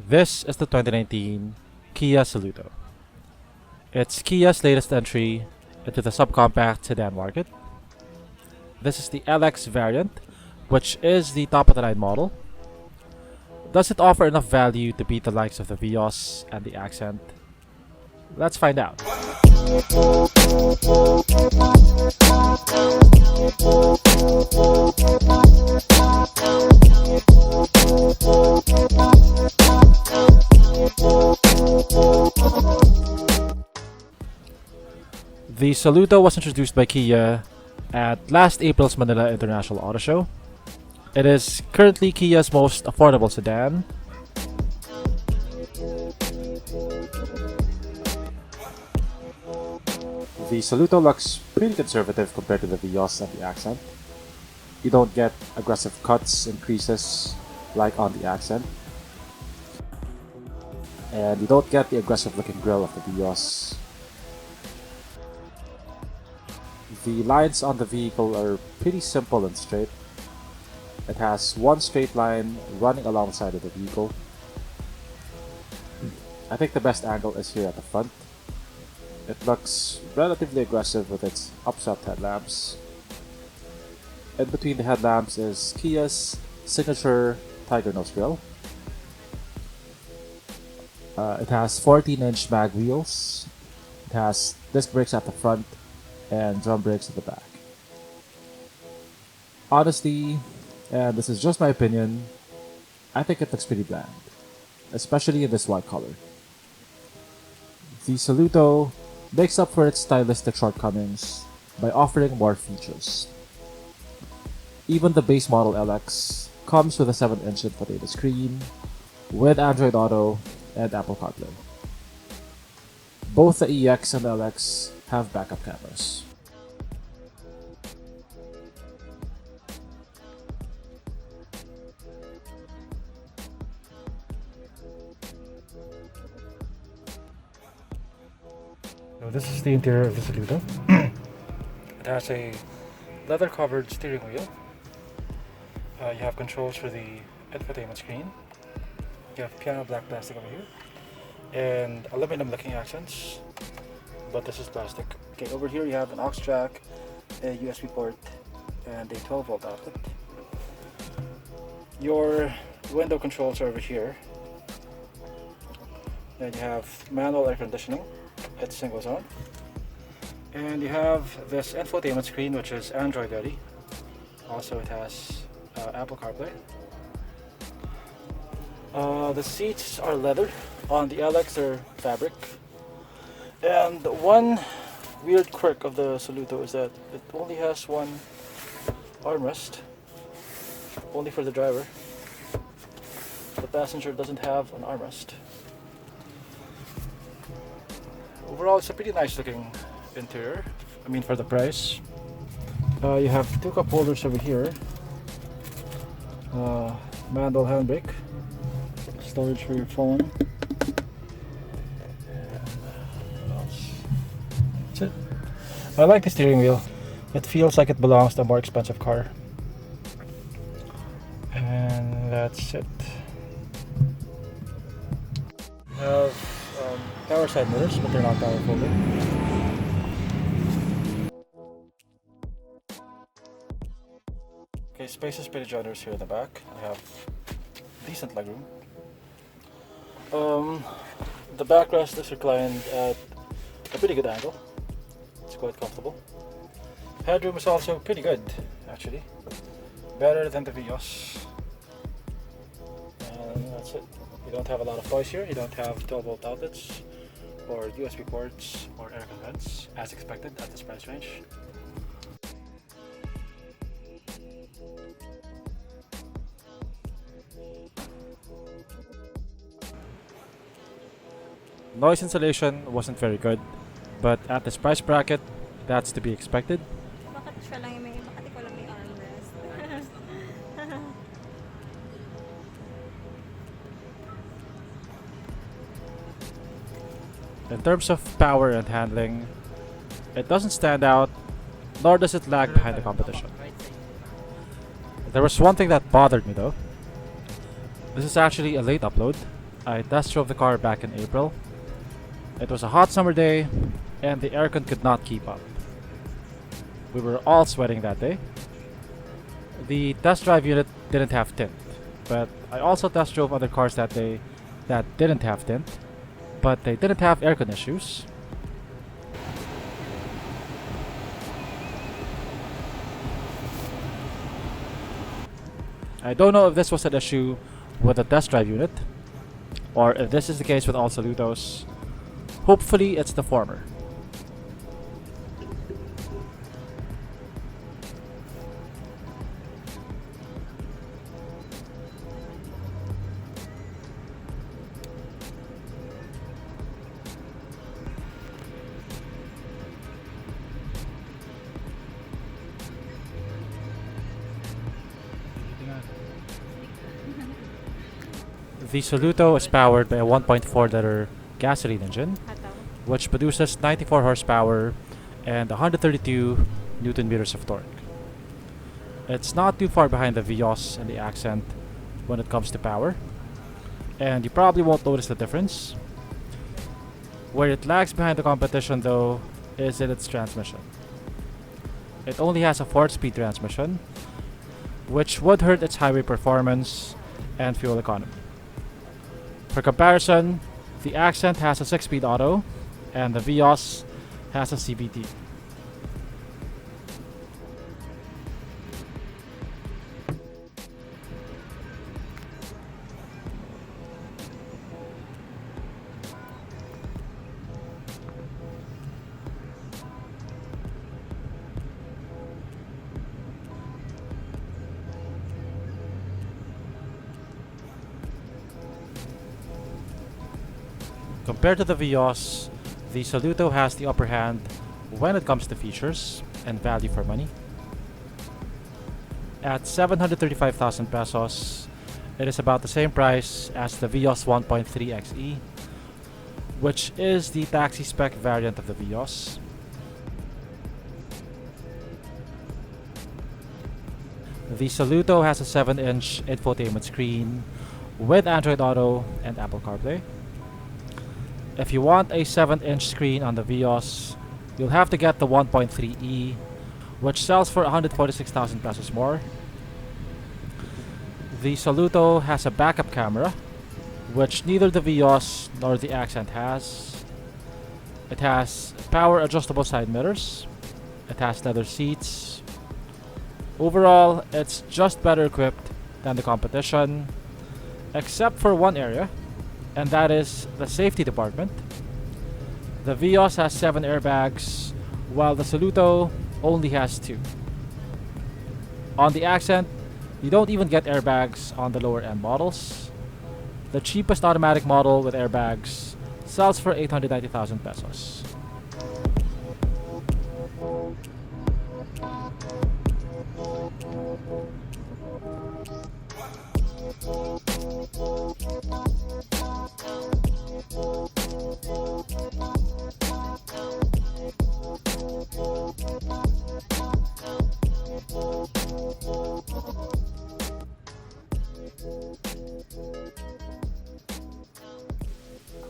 This is the 2019 Kia Soluto. It's Kia's latest entry into the subcompact sedan market. This is the LX variant, which is the top of the line model. Does it offer enough value to beat the likes of the Vios and the Accent? Let's find out. The Saluto was introduced by Kia at last April's Manila International Auto Show. It is currently Kia's most affordable sedan. The Saluto looks pretty conservative compared to the Vios and the Accent. You don't get aggressive cuts and creases like on the Accent. And you don't get the aggressive looking grille of the Vios. The lines on the vehicle are pretty simple and straight. It has one straight line running alongside of the vehicle. I think the best angle is here at the front. It looks relatively aggressive with its upswept headlamps. In between the headlamps is Kia's signature Tiger Nose grille. It has 14-inch mag wheels. It has disc brakes at the front and drum brakes at the back. Honestly, and this is just my opinion, I think it looks pretty bland, especially in this white color. The Saluto makes up for its stylistic shortcomings by offering more features. Even the base model LX comes with a 7-inch infotainment screen with Android Auto and Apple CarPlay. Both the EX and the LX have backup cameras. So this is the interior of the Saluto. It has a leather covered steering wheel. You have controls for the infotainment screen. You have piano black plastic over here and aluminum looking accents, but this is plastic. Okay, over here you have an aux jack, a USB port, and a 12-volt outlet. Your window controls are over here. Then you have manual air conditioning. It's single zone. And you have this infotainment screen, which is Android ready. Also, it has Apple CarPlay. The seats are leather. On the LX, they're fabric. And one weird quirk of the Saluto is that it only has one armrest, only for the driver. The passenger doesn't have an armrest. Overall, it's a pretty nice looking interior. I mean, for the price. You have two cup holders over here. Manual handbrake. Storage for your phone. That's it. I like the steering wheel. It feels like it belongs to a more expensive car. And that's it. You have power side mirrors, but they're not power folding. Okay, space is pretty generous here in the back. I have decent legroom. The backrest is reclined at a pretty good angle. It's quite comfortable. Headroom is also pretty good, actually. Better than the Vios. And that's it. You don't have a lot of toys here. You don't have 12-volt outlets or USB ports or air vents, as expected at this price range. Noise insulation wasn't very good, but at this price bracket, that's to be expected. Bakit siya lang may, bakit ikaw lang may armrest? In terms of power and handling, it doesn't stand out, nor does it lag behind the competition. There was one thing that bothered me though. This is actually a late upload, I test drove the car back in April. It was a hot summer day, and the aircon could not keep up. We were all sweating that day. The test drive unit didn't have tint, but I also test drove other cars that day that didn't have tint, but they didn't have aircon issues. I don't know if this was an issue with the test drive unit, or if this is the case with all Salutos. Hopefully it's the former. The Saluto is powered by a 1.4-liter gasoline engine, Hataw. which produces 94 horsepower and 132 newton meters of torque. It's not too far behind the Vios and the Accent when it comes to power, and you probably won't notice the difference. Where it lags behind the competition though is in its transmission. It only has a 4-speed transmission, which would hurt its highway performance and fuel economy. For comparison, the Accent has a 6-speed auto, and the Vios has a CVT. Compared to the Vios, the Saluto has the upper hand when it comes to features and value for money. At 735,000 pesos, it is about the same price as the Vios 1.3 XE, which is the taxi spec variant of the Vios. The Saluto has a 7-inch infotainment screen with Android Auto and Apple CarPlay. If you want a 7-inch screen on the Vios, you'll have to get the 1.3E, which sells for 146,000 pesos more. The Saluto has a backup camera, which neither the Vios nor the Accent has. It has power adjustable side mirrors. It has leather seats. Overall, it's just better equipped than the competition, except for one area, and that is the safety department. The Vios has 7 airbags, while the Saluto only has 2. On the Accent, you don't even get airbags on the lower end models. The cheapest automatic model with airbags sells for 890,000 pesos.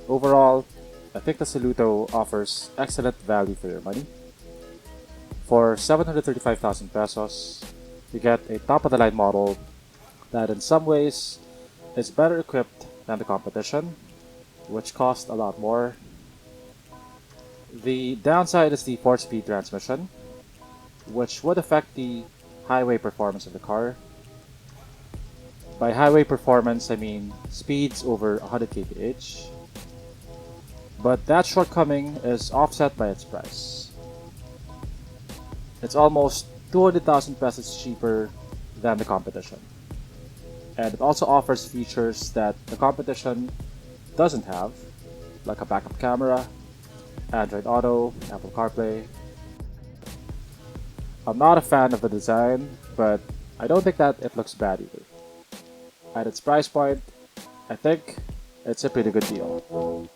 Overall, I think the Saluto offers excellent value for your money. For 735,000 pesos, you get a top-of-the-line model that in some ways is better equipped than the competition, which cost a lot more. The downside is the 4-speed transmission, which would affect the highway performance of the car. By highway performance, I mean speeds over 100 kph. But that shortcoming is offset by its price. It's almost 200,000 pesos cheaper than the competition. And it also offers features that the competition doesn't have, like a backup camera, Android Auto, Apple CarPlay. I'm not a fan of the design, but I don't think that it looks bad either. At its price point, I think it's a pretty good deal.